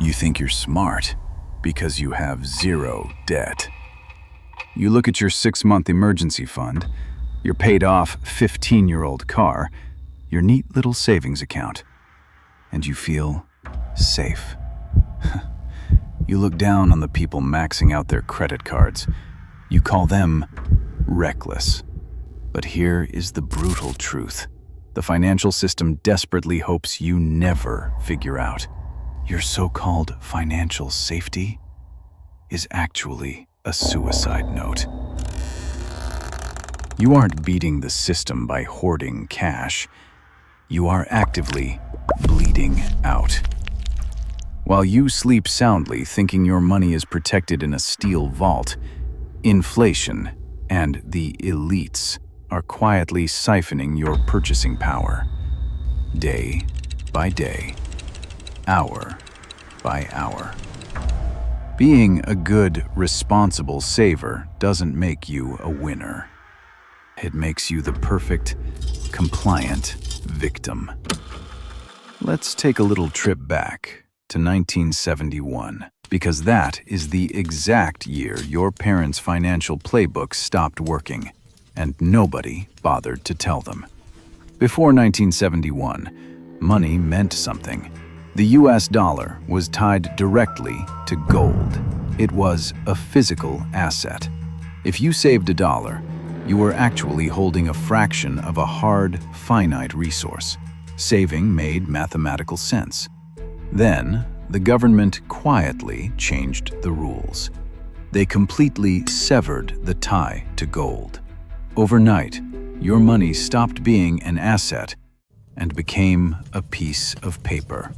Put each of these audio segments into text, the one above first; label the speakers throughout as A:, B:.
A: You think you're smart because you have zero debt. You look at your 6-month emergency fund, your paid-off 15-year-old car, your neat little savings account, and you feel safe. You look down on the people maxing out their credit cards. You call them reckless. But here is the brutal truth. The financial system desperately hopes you never figure out. Your so-called financial safety is actually a suicide note. You aren't beating the system by hoarding cash. You are actively bleeding out. While you sleep soundly thinking your money is protected in a steel vault, inflation and the elites are quietly siphoning your purchasing power, day by day, hour by hour. Being a good, responsible saver doesn't make you a winner. It makes you the perfect, compliant victim. Let's take a little trip back to 1971, because that is the exact year your parents' financial playbook stopped working, and nobody bothered to tell them. Before 1971, money meant something. The US dollar was tied directly to gold. It was a physical asset. If you saved $1, you were actually holding a fraction of a hard, finite resource. Saving made mathematical sense. Then, the government quietly changed the rules. They completely severed the tie to gold. Overnight, your money stopped being an asset and became a piece of paper.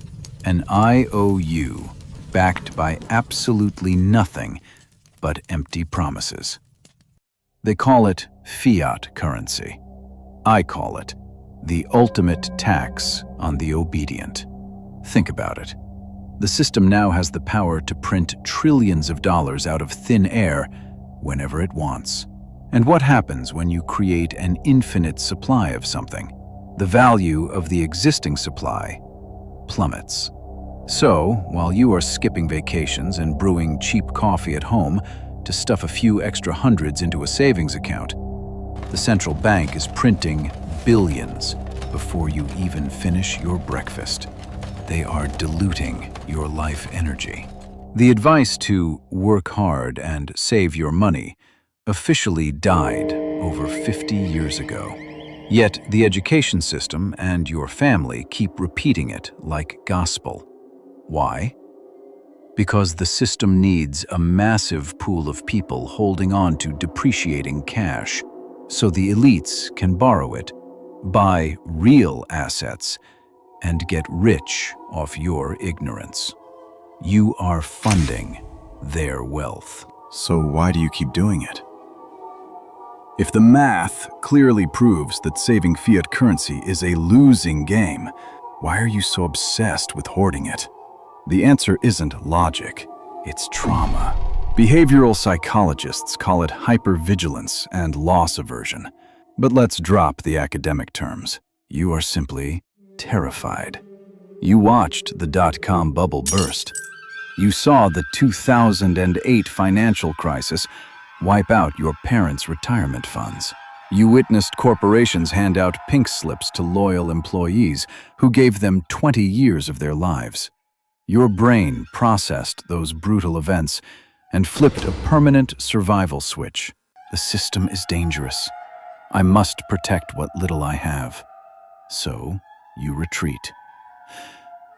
A: An IOU backed by absolutely nothing but empty promises. They call it fiat currency. I call it the ultimate tax on the obedient. Think about it. The system now has the power to print trillions of dollars out of thin air whenever it wants. And what happens when you create an infinite supply of something? The value of the existing supply plummets. So, while you are skipping vacations and brewing cheap coffee at home to stuff a few extra hundreds into a savings account, the central bank is printing billions before you even finish your breakfast. They are diluting your life energy. The advice to work hard and save your money officially died over 50 years ago. Yet the education system and your family keep repeating it like gospel. Why? Because the system needs a massive pool of people holding on to depreciating cash, so the elites can borrow it, buy real assets, and get rich off your ignorance. You are funding their wealth.
B: So why do you keep doing it? If the math clearly proves that saving fiat currency is a losing game, why are you so obsessed with hoarding it? The answer isn't logic, it's trauma. Behavioral psychologists call it hypervigilance and loss aversion. But let's drop the academic terms. You are simply terrified. You watched the dot-com bubble burst. You saw the 2008 financial crisis wipe out your parents' retirement funds. You witnessed corporations hand out pink slips to loyal employees who gave them 20 years of their lives. Your brain processed those brutal events and flipped a permanent survival switch. The system is dangerous. I must protect what little I have. So, you retreat.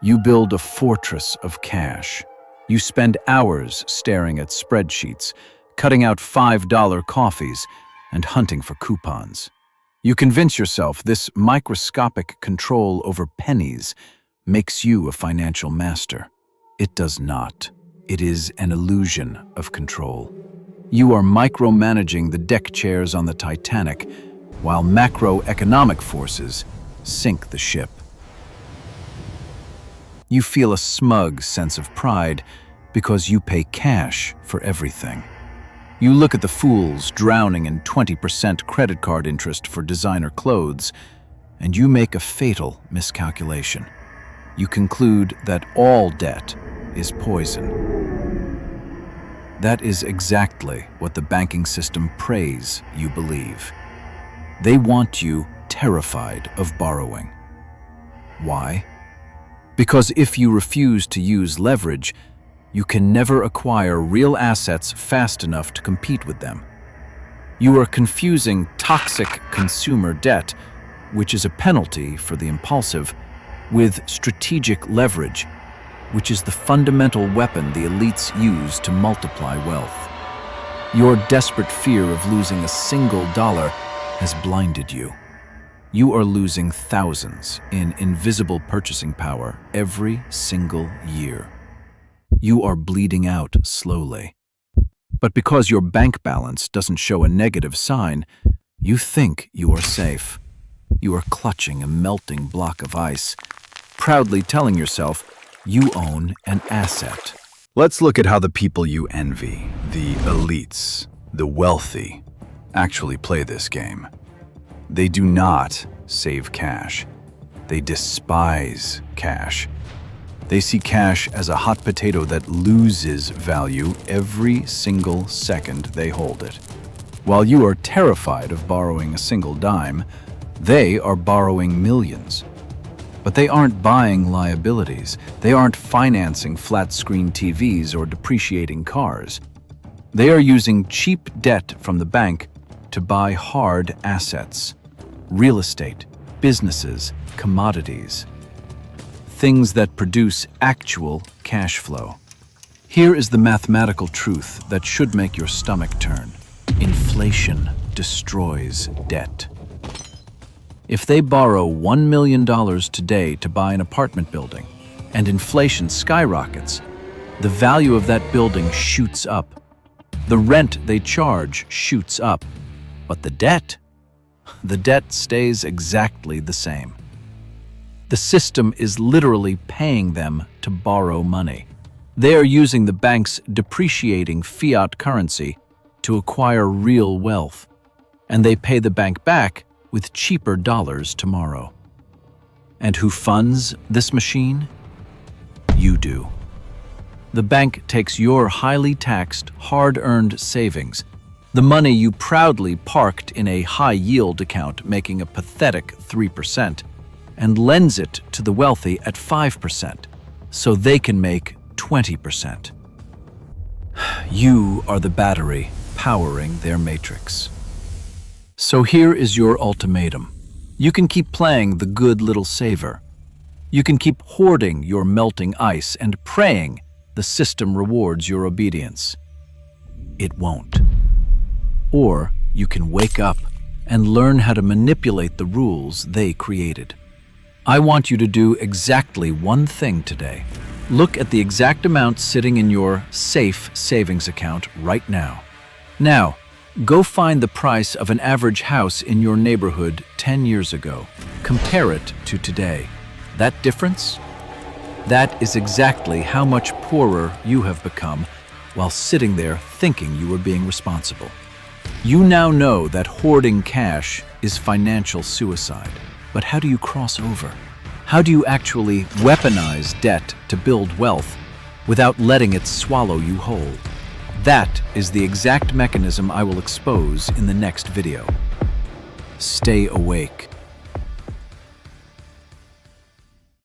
B: You build a fortress of cash. You spend hours staring at spreadsheets, cutting out $5 coffees, and hunting for coupons. You convince yourself this microscopic control over pennies makes you a financial master. It does not. It is an illusion of control. You are micromanaging the deck chairs on the Titanic, while macroeconomic forces sink the ship. You feel a smug sense of pride because you pay cash for everything. You look at the fools drowning in 20% credit card interest for designer clothes, and you make a fatal miscalculation. You conclude that all debt
A: is poison. That is exactly what the banking system prays you believe. They want you terrified of borrowing. Why? Because if you refuse to use leverage, you can never acquire real assets fast enough to compete with them. You are confusing toxic consumer debt, which is a penalty for the impulsive, with strategic leverage, which is the fundamental weapon the elites use to multiply wealth. Your desperate fear of losing a single dollar has blinded you. You are losing thousands in invisible purchasing power every single year. You are bleeding out slowly. But because your bank balance doesn't show a negative sign, you think you are safe. You are clutching a melting block of ice, proudly telling yourself you own an asset.
B: Let's look at how the people you envy, the elites, the wealthy, actually play this game. They do not save cash. They despise cash. They see cash as a hot potato that loses value every single second they hold it. While you are terrified of borrowing a single dime, they are borrowing millions. But they aren't buying liabilities. They aren't financing flat-screen TVs or depreciating cars. They are using cheap debt from the bank to buy hard assets, real estate, businesses, commodities, things that produce actual cash flow. Here is the mathematical truth that should make your stomach turn. Inflation destroys debt. If they borrow $1 million today to buy an apartment building, and inflation skyrockets, the value of that building shoots up. The rent they charge shoots up. But the debt stays exactly the same. The system is literally paying them to borrow money. They are using the bank's depreciating fiat currency to acquire real wealth, and they pay the bank back with cheaper dollars tomorrow. And who funds this machine? You do. The bank takes your highly taxed, hard-earned savings, the money you proudly parked in a high-yield account making a pathetic 3%, and lends it to the wealthy at 5%, so they can make 20%. You are the battery powering their matrix. So here is your ultimatum. You can keep playing the good little saver. You can keep hoarding your melting ice and praying the system rewards your obedience. It won't. Or you can wake up and learn how to manipulate the rules they created. I want you to do exactly one thing today. Look at the exact amount sitting in your safe savings account right now. Now, go find the price of an average house in your neighborhood 10 years ago. Compare it to today. That difference? That is exactly how much poorer you have become while sitting there thinking you were being responsible. You now know that hoarding cash is financial suicide. But how do you cross over? How do you actually weaponize debt to build wealth without letting it swallow you whole? That is the exact mechanism I will expose in the next video. Stay awake.